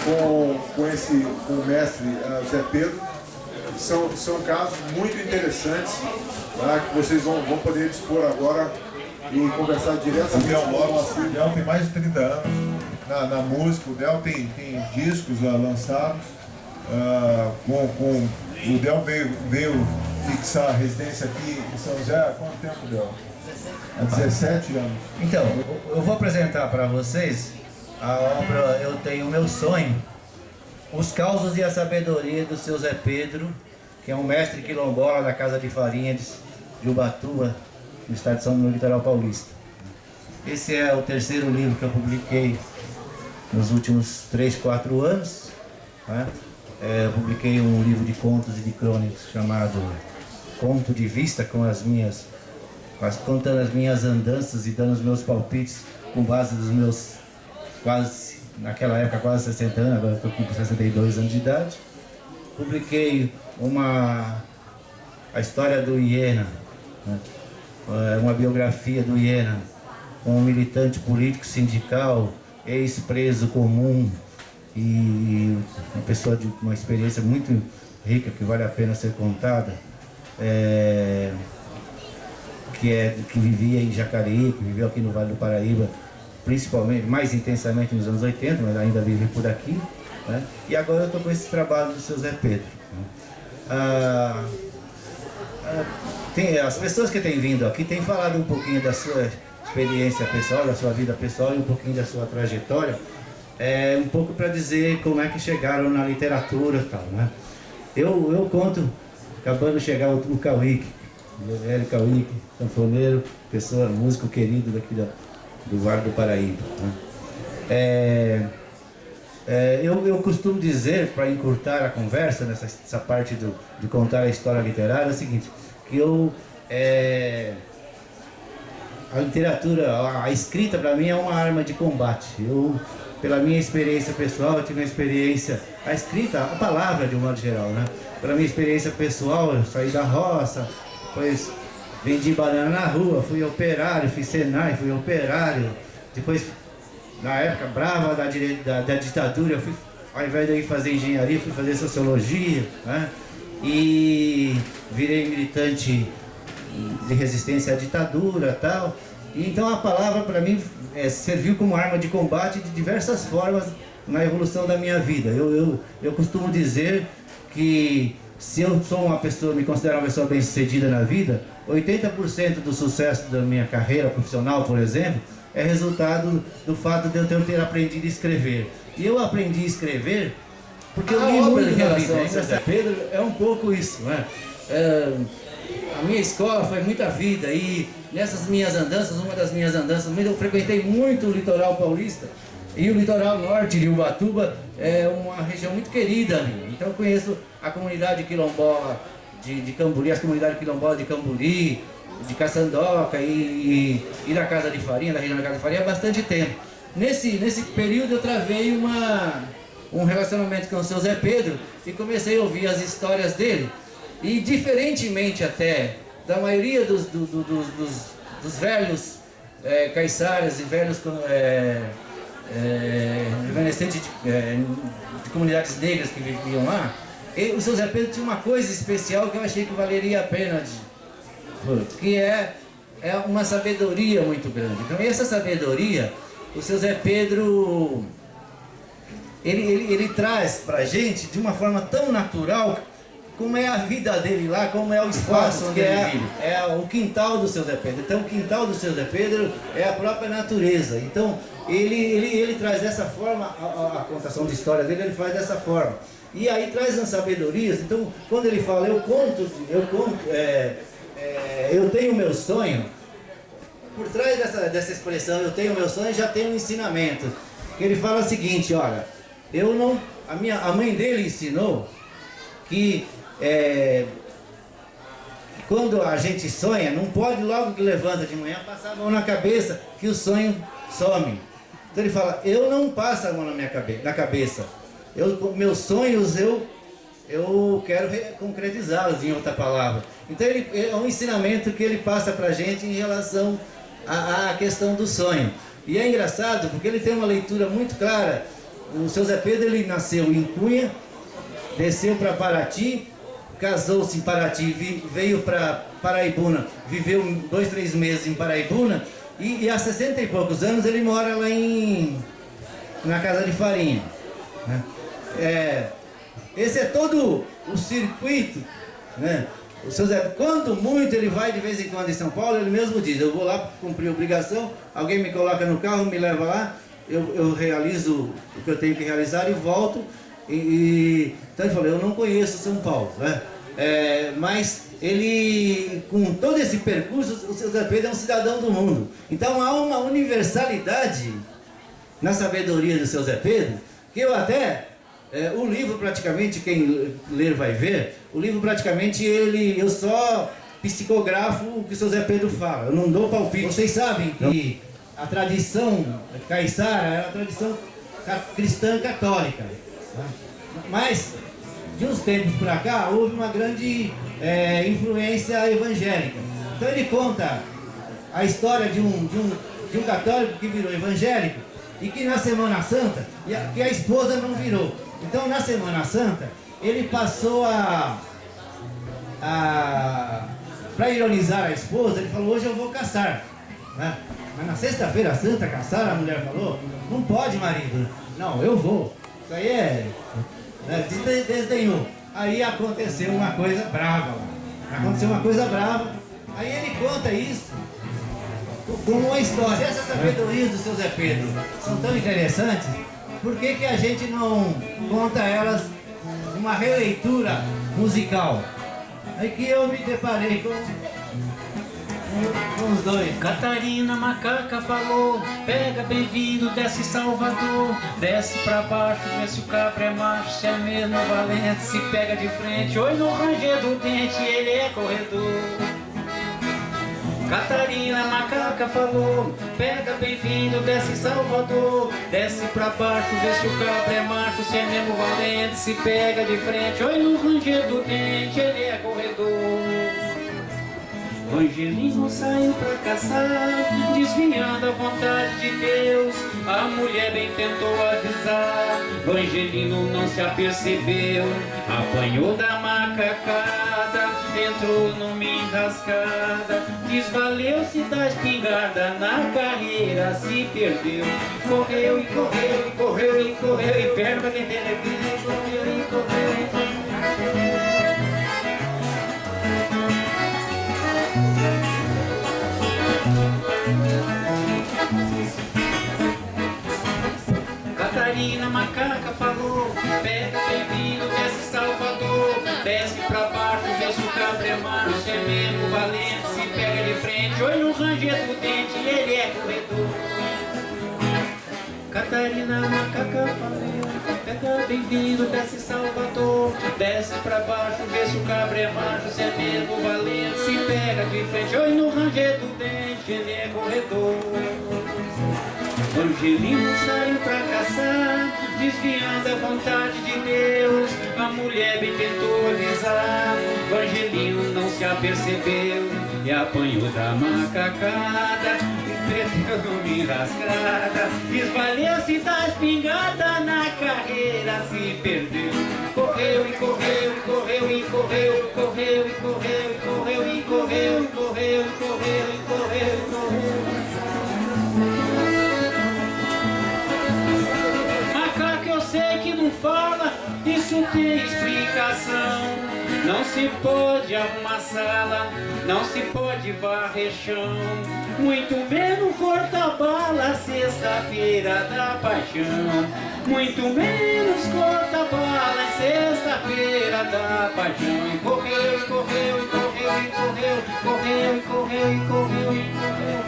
com o mestre Zé Pedro. São casos muito interessantes, tá, que vocês vão poder dispor agora e conversar diretamente com o nosso. O Del tem mais de 30 anos na música, o Del tem discos lançados. O Del veio fixar a residência aqui em São José há quanto tempo, Del? Há 17 anos. Então, eu vou apresentar para vocês a obra Eu Tenho Meu Sonho, Os Causos e a Sabedoria do seu Zé Pedro, que é um mestre quilombola da Casa de Farinha de Ubatuba, no estado de São Paulo, no litoral paulista. Esse é o terceiro livro que eu publiquei nos últimos 3, 4 anos. Né? Eu publiquei um livro de contos e de crônicas chamado Conto de Vista, contando as minhas andanças e dando os meus palpites com base dos meus naquela época quase 60 anos, agora estou com 62 anos de idade. Publiquei a história do Iena, né? Uma biografia do Iena, um militante político sindical, ex-preso comum e uma pessoa de uma experiência muito rica que vale a pena ser contada, que vivia em Jacareí, que viveu aqui no Vale do Paraíba, principalmente, mais intensamente nos anos 80, mas ainda vive por aqui, né? E agora eu estou com esse trabalho do seu Zé Pedro. As pessoas que têm vindo aqui têm falado um pouquinho da sua experiência pessoal, da sua vida pessoal e um pouquinho da sua trajetória, um pouco para dizer como é que chegaram na literatura e tal, né? Eu conto, acabando de chegar o Cauíque, o velho Cauíque, sanfoneiro, músico querido daqui do Vale do Paraíba, né? Eu costumo dizer, para encurtar a conversa, nessa parte de contar a história literária, é o seguinte, que a literatura, a escrita para mim é uma arma de combate. Pela minha experiência pessoal, eu tive uma experiência, a escrita, a palavra de um modo geral, né? Pela minha experiência pessoal, eu saí da roça, depois vendi banana na rua, fui operário, fiz Senai, fui operário, depois, na época brava da ditadura, eu fui, ao invés de eu ir fazer engenharia, fui fazer sociologia, né? E virei militante de resistência à ditadura e tal. E então a palavra para mim serviu como arma de combate de diversas formas na evolução da minha vida. Eu costumo dizer que se eu sou me considero uma pessoa bem-sucedida na vida, 80% do sucesso da minha carreira profissional, por exemplo, é resultado do fato de eu ter aprendido a escrever. E eu aprendi a escrever porque eu li muito em relação ao Zé Pedro, é um pouco isso, né? A minha escola foi muita vida e nessas minhas andanças, uma das minhas andanças, eu frequentei muito o litoral paulista e o litoral norte de Ubatuba é uma região muito querida a mim. Então eu conheço a comunidade quilombola de Camburi, as comunidades quilombolas de Camburi, de Caçandoca e da Casa de Farinha, da região da Casa de Farinha, há bastante tempo. Nesse período eu travei um relacionamento com o seu Zé Pedro e comecei a ouvir as histórias dele. E diferentemente até da maioria dos velhos caiçaras e velhos remanescentes de comunidades negras que viviam lá, o seu Zé Pedro tinha uma coisa especial que eu achei que valeria a pena, que é uma sabedoria muito grande. Então essa sabedoria, o seu Zé Pedro, ele traz pra gente de uma forma tão natural como é a vida dele lá, como é o espaço onde ele vive. É o quintal do seu Zé Pedro. Então o quintal do seu Zé Pedro é a própria natureza. Então ele traz dessa forma, a contação de história dele, ele faz dessa forma. E aí traz as sabedorias. Então quando ele fala, eu tenho meu sonho, por trás dessa expressão, eu tenho meu sonho, já tem um ensinamento. Ele fala o seguinte, olha, a mãe dele ensinou que quando a gente sonha, não pode logo que levanta de manhã passar a mão na cabeça que o sonho some. Então ele fala, eu não passo a mão na cabeça. Meus sonhos eu quero concretizá-los, em outra palavra. Então é um ensinamento que ele passa pra gente em relação à questão do sonho. E é engraçado porque ele tem uma leitura muito clara O seu Zé Pedro, ele nasceu em Cunha, desceu para Paraty, casou-se em Paraty, veio para Paraibuna, viveu 2, 3 meses em Paraibuna, e há 60 e poucos anos ele mora lá na Casa de Farinha, né? Esse é todo o circuito, né? O seu Zé, quando muito ele vai de vez em quando em São Paulo, ele mesmo diz, eu vou lá cumprir obrigação, alguém me coloca no carro, me leva lá, eu realizo o que eu tenho que realizar e volto. Então ele falou, eu não conheço São Paulo, né? Mas ele, com todo esse percurso, o seu Zé Pedro é um cidadão do mundo. Então há uma universalidade na sabedoria do seu Zé Pedro, que eu até... o livro praticamente, quem ler vai ver, o livro praticamente eu só psicografo o que o seu Zé Pedro fala, eu não dou palpite. Vocês sabem que a tradição caiçara é a tradição cristã católica, tá? Mas de uns tempos para cá houve uma grande influência evangélica. Então ele conta a história de um católico que virou evangélico e que na Semana Santa, que a esposa não virou. Então, na Semana Santa, ele passou para ironizar a esposa, ele falou, hoje eu vou caçar, né? Mas na Sexta-feira Santa, caçar, a mulher falou, não pode, marido. Não, eu vou. Isso aí desdenhou. Aí aconteceu uma coisa brava lá. Aí ele conta isso como uma história. Se essas sabedorias do seu Zé Pedro são tão interessantes, por que a gente não conta elas numa releitura musical? Aí que eu me deparei com os dois. Catarina Macaca falou, pega bem-vindo, desce Salvador, desce pra baixo, vê se o cabra é macho, se é mesmo valente, se pega de frente, oi no ranger do dente, ele é corredor. Catarina Macaca falou, pega bem-vindo, desce Salvador, desce pra baixo, vê se o cabra é macho, se é mesmo valente, se pega de frente, oi no ranger do dente, ele é corredor. O Angelino saiu pra caçar, desviando a vontade de Deus, a mulher bem tentou avisar, o Angelino não se apercebeu, apanhou da macacada, entrou numa enrascada, desvaleu-se da espingarda, na carreira se perdeu. Correu e correu e correu e correu, e perna pra quem tem alegria, correu e correu e correu. Catarina Macaca falou, pega bem-vindo, desce Salvador, desce pra baixo, vê se o cabra é macho, se é mesmo valente, se pega de frente, oi no ranger do dente, ele é corredor. Catarina Macaca falou, pega bem-vindo, desce Salvador, desce pra baixo, vê se o cabra é macho, se é mesmo valente, se pega de frente, oi no ranger do dente, ele é corredor. O Angelino saiu pra caçar, desviando a vontade de Deus, a mulher bem tentou avisar, o Angelino não se apercebeu, e apanhou da macacada, e perdeu numa enrascada, desvaleu-se da espingarda, na carreira se perdeu. Correu e correu e correu e correu, correu e correu e correu e correu e correu e correu e correu e correu. Eu sei que não fala, isso tem explicação. Não se pode arrumar sala, não se pode varrer chão, muito menos cortar bala, sexta-feira da paixão. Muito menos cortar bala, sexta-feira da paixão. E correu, e correu, e correu, e correu, correu, e correu, e correu, e correu.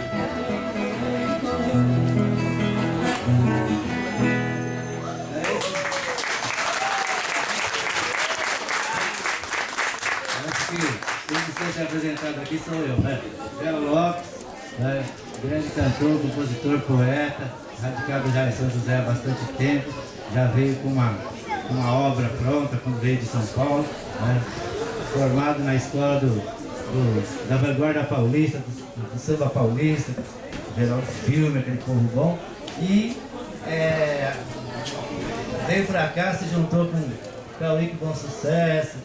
Quem está apresentado aqui sou eu, né? Zé Lopes, né? Grande cantor, compositor, poeta, radicado já em São José há bastante tempo, já veio com uma obra pronta quando veio de São Paulo, né? Formado na escola da vanguarda paulista, do samba paulista, Geraldo Filme, aquele povo bom, e veio pra cá, se juntou com o Cauíque Bom Sucesso,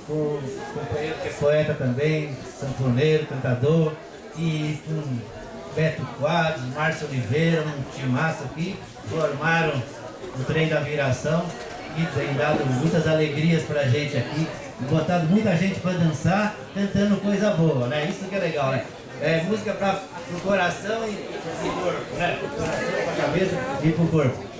com o companheiro que é poeta também, sanfoneiro, cantador, e com Beto Quadros, Márcio Oliveira, um timaço aqui, formaram o Trem da Viração e tem dado muitas alegrias pra gente aqui, botado muita gente pra dançar, cantando coisa boa, né? Isso que é legal, né? É música pro coração e pro corpo, né? Pro coração, pra cabeça e pro corpo.